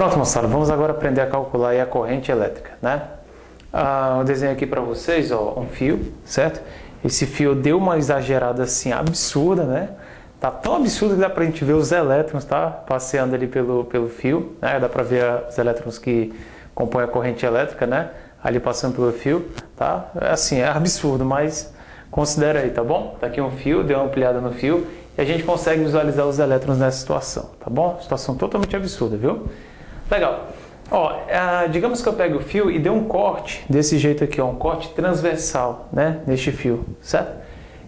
Pronto, moçada, vamos agora aprender a calcular aí a corrente elétrica, né? Eu desenho aqui para vocês, ó, um fio, certo? Esse fio deu uma exagerada assim absurda, né? Tá tão absurdo que dá pra gente ver os elétrons, tá? Passeando ali pelo fio, né? Dá pra ver os elétrons que compõem a corrente elétrica, né? Ali passando pelo fio, tá? Assim, é absurdo, mas considera aí, tá bom? Tá aqui um fio, deu uma ampliada no fio e a gente consegue visualizar os elétrons nessa situação, tá bom? Situação totalmente absurda, viu? Legal. Ó, digamos que eu pego o fio e dê um corte desse jeito aqui, ó, um corte transversal, né, neste fio, certo?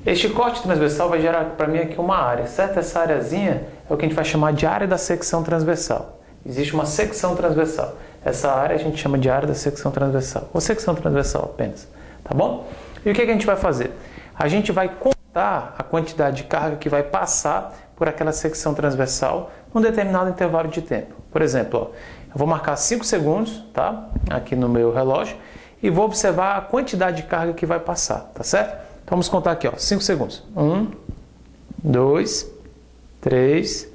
Este corte transversal vai gerar para mim aqui uma área, certo? Essa areazinha é o que a gente vai chamar de área da secção transversal. Existe uma secção transversal. Essa área a gente chama de área da secção transversal, ou secção transversal apenas, tá bom? E o que a gente vai fazer? A gente vai contar a quantidade de carga que vai passar por aquela secção transversal num determinado intervalo de tempo. Por exemplo, ó, eu vou marcar 5 segundos, tá? Aqui no meu relógio e vou observar a quantidade de carga que vai passar, tá certo? Então vamos contar aqui, ó, 5 segundos. 1, 2, 3,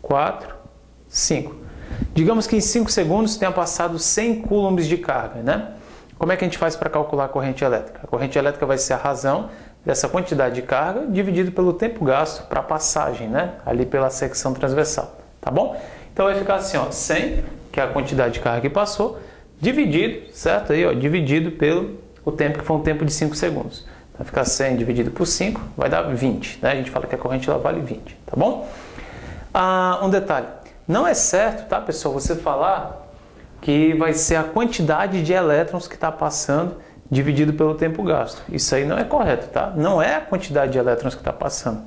4, 5. Digamos que em 5 segundos tenha passado 100 coulombs de carga, né? Como é que a gente faz para calcular a corrente elétrica? A corrente elétrica vai ser a razão dessa quantidade de carga dividido pelo tempo gasto para a passagem, né? Ali pela secção transversal, tá bom? Então vai ficar assim, ó, 100, que é a quantidade de carga que passou, dividido, certo? Aí, ó, dividido pelo o tempo, que foi um tempo de 5 segundos. Vai ficar 100 dividido por 5, vai dar 20, né? A gente fala que a corrente ela vale 20, tá bom? Um detalhe, não é certo, tá, pessoal, você falar que vai ser a quantidade de elétrons que está passando dividido pelo tempo gasto. Isso aí não é correto, tá? Não é a quantidade de elétrons que está passando,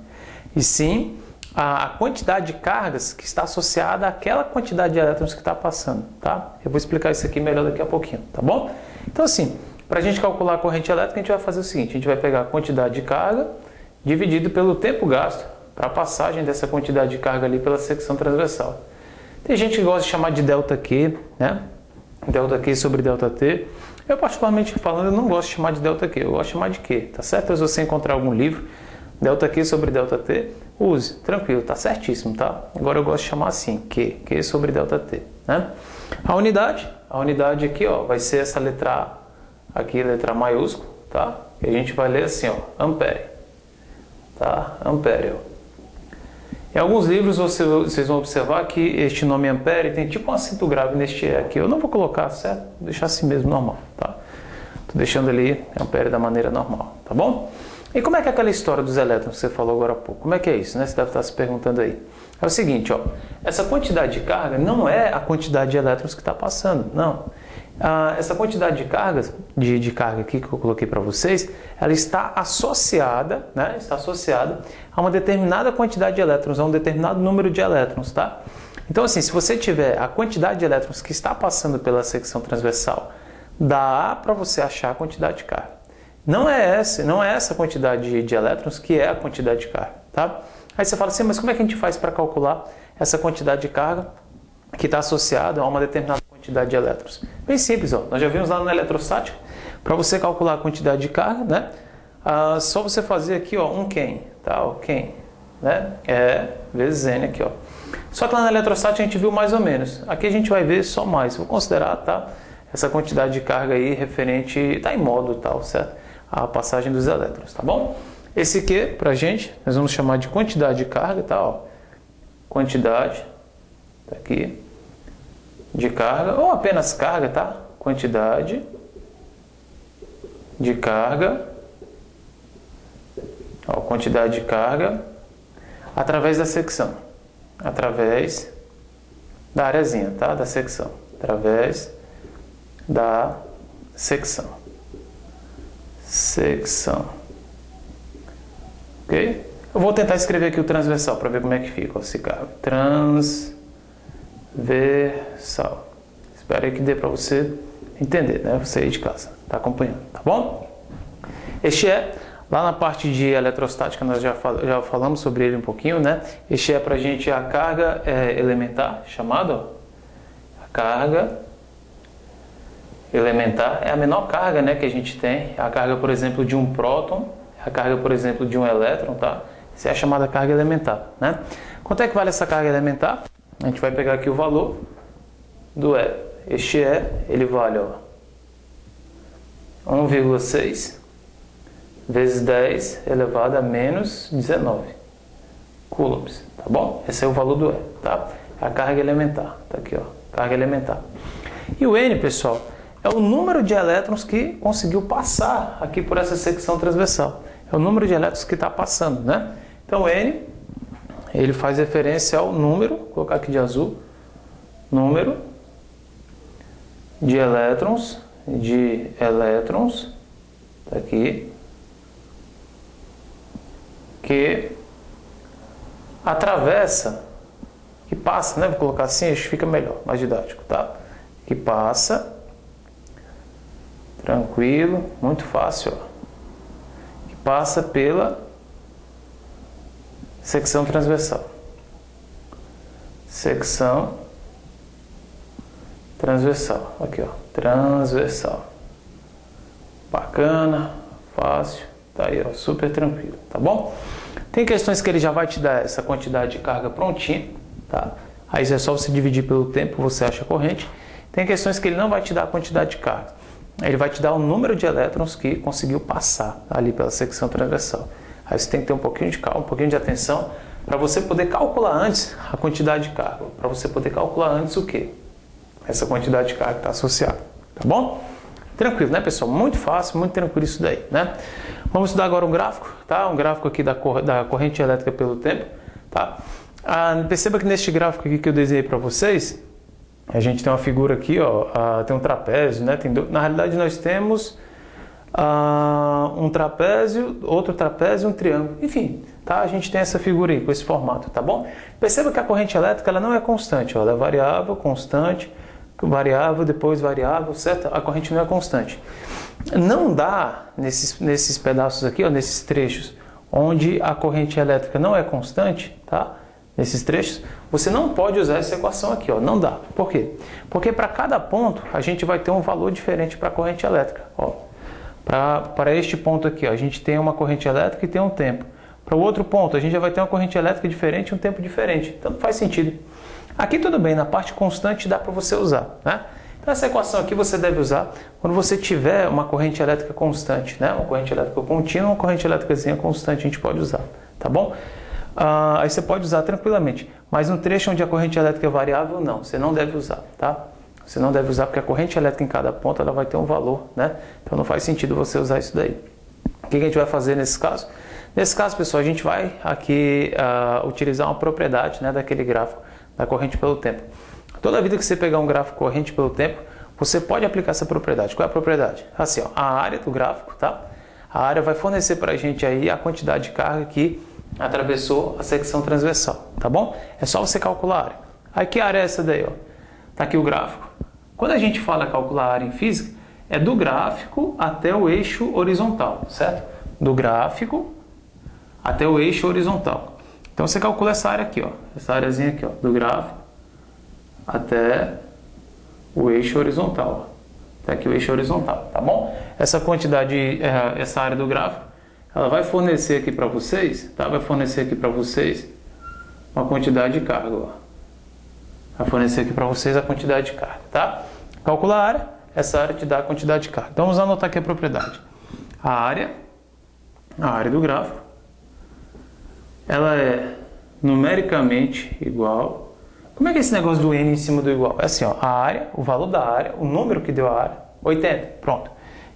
e sim a quantidade de cargas que está associada àquela quantidade de elétrons que está passando, tá? Eu vou explicar isso aqui melhor daqui a pouquinho, tá bom? Então assim, para a gente calcular a corrente elétrica, a gente vai fazer o seguinte, a gente vai pegar a quantidade de carga dividido pelo tempo gasto para a passagem dessa quantidade de carga ali pela secção transversal. Tem gente que gosta de chamar de ΔQ, né? ΔQ sobre ΔT. Eu, particularmente falando, eu não gosto de chamar de ΔQ, eu gosto de chamar de Q, tá certo? Se você encontrar algum livro, ΔQ sobre ΔT, use, tranquilo, tá certíssimo, tá? Agora eu gosto de chamar assim, Q sobre ΔT, né? A unidade aqui, ó, vai ser essa letra A, aqui, letra A maiúsculo, tá? E a gente vai ler assim, ó, ampere, tá? Ampere, ó. Em alguns livros vocês vão observar que este nome ampere tem tipo um acento grave neste E aqui. Eu não vou colocar, certo? Vou deixar assim mesmo, normal, tá? Tô deixando ali ampere da maneira normal, tá bom? E como é que é aquela história dos elétrons que você falou agora há pouco? Como é que é isso, né? Você deve estar se perguntando aí. É o seguinte, ó, essa quantidade de carga não é a quantidade de elétrons que está passando, não. Essa quantidade de cargas, de carga aqui que eu coloquei para vocês, ela está associada, né? Está associada a uma determinada quantidade de elétrons, a um determinado número de elétrons, tá? Então assim, se você tiver a quantidade de elétrons que está passando pela secção transversal, dá para você achar a quantidade de carga. Não é essa quantidade de elétrons que é a quantidade de carga, tá? Aí você fala assim, mas como é que a gente faz para calcular essa quantidade de carga que está associada a uma determinada quantidade de elétrons? Bem simples, ó. Nós já vimos lá na eletrostática, para você calcular a quantidade de carga, né? Só você fazer aqui, ó, um Qm, tá? O Qm, né? Vezes N aqui, ó. Só que lá na eletrostática a gente viu mais ou menos. Aqui a gente vai ver só mais. Vou considerar, tá? Essa quantidade de carga aí referente, tá em módulo tal, certo? A passagem dos elétrons, tá bom? Esse Q, pra gente, nós vamos chamar de quantidade de carga, tá? Ó. Quantidade, tá aqui, de carga, ou apenas carga, tá? Quantidade de carga, ó, quantidade de carga através da secção, através da areazinha, tá? Da secção, através da secção. Ok? Eu vou tentar escrever aqui o transversal para ver como é que fica. Ó, se cabe. Transversal. Espero aí que dê para você entender, né? Você aí de casa, tá acompanhando, tá bom? Este é, lá na parte de eletrostática, nós já falamos sobre ele um pouquinho, né? Este é para a gente a carga elementar, chamada a carga elementar, é a menor carga, né, que a gente tem. A carga, por exemplo, de um próton, a carga, por exemplo, de um elétron, tá? Essa é a chamada carga elementar, né? Quanto é que vale essa carga elementar? A gente vai pegar aqui o valor do E. Este E, ele vale 1,6 vezes 10 elevado a menos 19 coulombs, tá bom? Esse é o valor do E, tá? É a carga elementar, tá aqui, ó, carga elementar. E o N, pessoal, é o número de elétrons que conseguiu passar aqui por essa secção transversal. É o número de elétrons que está passando, né? Então, N, ele faz referência ao número, vou colocar aqui de azul, número de elétrons, tá aqui, que atravessa, que passa, né? Vou colocar assim, acho que fica melhor, mais didático, tá? Que passa, tranquilo, muito fácil, ó. Que passa pela secção transversal. Secção transversal, aqui, ó, transversal. Bacana, fácil, tá aí, ó, super tranquilo, tá bom? Tem questões que ele já vai te dar essa quantidade de carga prontinha, tá? Aí é só você dividir pelo tempo, você acha a corrente. Tem questões que ele não vai te dar a quantidade de carga. Ele vai te dar o número de elétrons que conseguiu passar ali pela secção transversal. Aí você tem que ter um pouquinho de calma, um pouquinho de atenção, para você poder calcular antes a quantidade de carga. Para você poder calcular antes o quê? Essa quantidade de carga que está associada, tá bom? Tranquilo, né, pessoal? Muito fácil, muito tranquilo isso daí, né? Vamos estudar agora um gráfico, tá? Um gráfico aqui da corrente elétrica pelo tempo, tá? Perceba que neste gráfico aqui que eu desenhei para vocês, a gente tem uma figura aqui, ó, tem um trapézio, né? Na realidade nós temos um trapézio, outro trapézio e um triângulo. Enfim, tá? A gente tem essa figura aí, com esse formato, tá bom? Perceba que a corrente elétrica ela não é constante, ó, ela é variável, constante, variável, depois variável, certo? A corrente não é constante. Não dá, nesses pedaços aqui, ó, nesses trechos, onde a corrente elétrica não é constante, tá? Nesses trechos, você não pode usar essa equação aqui, ó, não dá. Por quê? Porque para cada ponto, a gente vai ter um valor diferente para a corrente elétrica, ó. Para este ponto aqui, ó, a gente tem uma corrente elétrica e tem um tempo. Para o outro ponto, a gente já vai ter uma corrente elétrica diferente e um tempo diferente. Então, não faz sentido. Aqui tudo bem, na parte constante dá para você usar, né? Então essa equação aqui você deve usar quando você tiver uma corrente elétrica constante, né? Uma corrente elétrica contínua, uma corrente elétricazinha constante a gente pode usar, tá bom? Aí você pode usar tranquilamente, mas no trecho onde a corrente elétrica é variável, não, você não deve usar, tá? Você não deve usar porque a corrente elétrica em cada ponto ela vai ter um valor, né? Então não faz sentido você usar isso daí. O que a gente vai fazer nesse caso? Nesse caso, pessoal, a gente vai aqui utilizar uma propriedade, né, daquele gráfico da corrente pelo tempo. Toda vida que você pegar um gráfico corrente pelo tempo, você pode aplicar essa propriedade. Qual é a propriedade? Assim, ó, a área do gráfico, tá? A área vai fornecer para a gente aí a quantidade de carga que atravessou a secção transversal, tá bom? É só você calcular a área. Aí que área é essa daí, ó? Tá aqui o gráfico. Quando a gente fala calcular a área em física, é do gráfico até o eixo horizontal, certo? Do gráfico até o eixo horizontal. Então você calcula essa área aqui, ó, essa areazinha aqui, ó, do gráfico até o eixo horizontal. Até aqui o eixo horizontal, tá bom? Essa quantidade, essa área do gráfico, ela vai fornecer aqui para vocês, tá? Vai fornecer aqui para vocês uma quantidade de carga, ó. Vai fornecer aqui para vocês a quantidade de carga, tá? Calcula a área, essa área te dá a quantidade de carga. Então vamos anotar aqui a propriedade. A área do gráfico, ela é numericamente igual. Como é que é esse negócio do N em cima do igual? É assim, ó, a área, o valor da área, o número que deu a área, 80, pronto.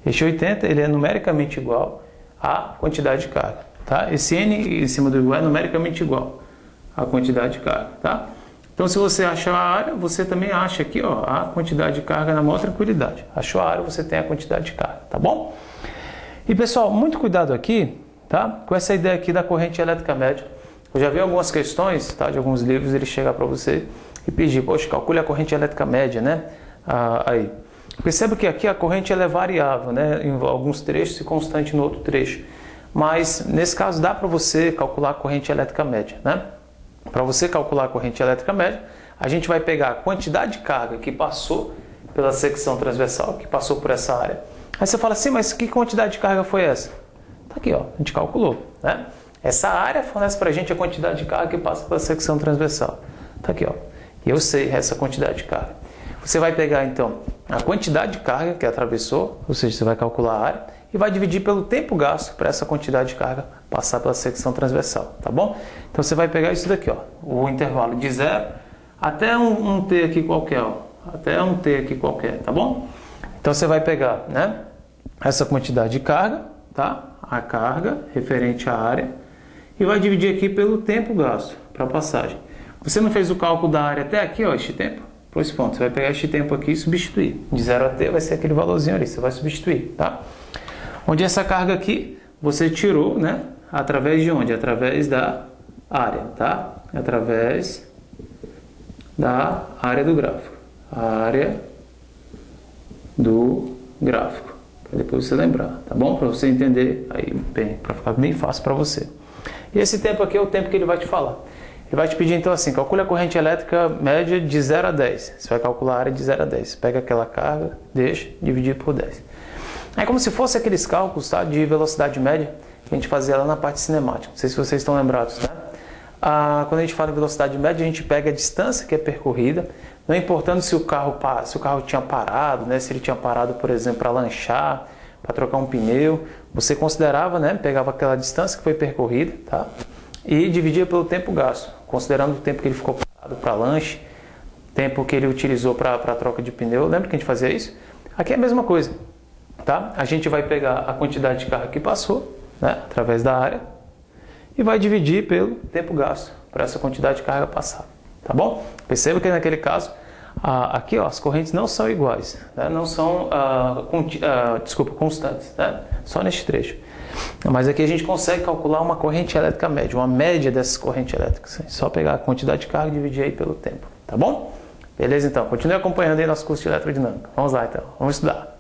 Este 80, ele é numericamente igual à quantidade de carga, tá? Esse N em cima do igual é numericamente igual à quantidade de carga, tá? Então, se você achar a área, você também acha aqui, ó, a quantidade de carga na maior tranquilidade. Achou a área, você tem a quantidade de carga, tá bom? E, pessoal, muito cuidado aqui, tá? Com essa ideia aqui da corrente elétrica média. Eu já vi algumas questões, tá, de alguns livros, ele chega para você e pedir, poxa, calcule a corrente elétrica média, né? Aí. Perceba que aqui a corrente ela é variável, né? Em alguns trechos e constante no outro trecho. Mas, nesse caso, dá para você calcular a corrente elétrica média, né? Para você calcular a corrente elétrica média, a gente vai pegar a quantidade de carga que passou pela secção transversal, que passou por essa área. Aí você fala assim, mas que quantidade de carga foi essa? Tá aqui, ó, a gente calculou, né? Essa área fornece para a gente a quantidade de carga que passa pela secção transversal. Tá aqui, ó. E eu sei essa quantidade de carga. Você vai pegar então a quantidade de carga que atravessou, ou seja, você vai calcular a área, e vai dividir pelo tempo gasto para essa quantidade de carga passar pela secção transversal, tá bom? Então você vai pegar isso daqui, ó, o intervalo de 0 até um T aqui qualquer, ó, até um T aqui qualquer, tá bom? Então você vai pegar, né, essa quantidade de carga, tá? A carga referente à área, e vai dividir aqui pelo tempo gasto para passagem. Você não fez o cálculo da área até aqui, ó, este tempo? Pois pronto, você vai pegar este tempo aqui e substituir. De 0 a T vai ser aquele valorzinho ali, você vai substituir, tá? Onde essa carga aqui, você tirou, né? Através de onde? Através da área, tá? Através da área do gráfico. A área do gráfico. Para depois você lembrar, tá bom? Para você entender aí bem, para ficar bem fácil para você. E esse tempo aqui é o tempo que ele vai te falar. Ele vai te pedir então assim, calcule a corrente elétrica média de 0 a 10. Você vai calcular a área de 0 a 10. Pega aquela carga, deixa, dividir por 10. É como se fosse aqueles cálculos, tá, de velocidade média que a gente fazia lá na parte cinemática. Não sei se vocês estão lembrados, né? Quando a gente fala em velocidade média, a gente pega a distância que é percorrida, não importando se o carro tinha parado, né? Se ele tinha parado, por exemplo, para lanchar, para trocar um pneu. Você considerava, né? Pegava aquela distância que foi percorrida, tá? E dividia pelo tempo gasto, considerando o tempo que ele ficou parado para lanche, tempo que ele utilizou para troca de pneu. Lembra que a gente fazia isso? Aqui é a mesma coisa. Tá? A gente vai pegar a quantidade de carga que passou, né, através da área, e vai dividir pelo tempo gasto para essa quantidade de carga passada, tá bom? Perceba que naquele caso, aqui ó, as correntes não são iguais, né, não são constantes, né, só neste trecho. Mas aqui a gente consegue calcular uma corrente elétrica média, uma média dessas correntes elétricas. É só pegar a quantidade de carga e dividir aí pelo tempo, tá bom? Beleza então, continue acompanhando aí nosso curso de eletrodinâmica. Vamos lá então, vamos estudar.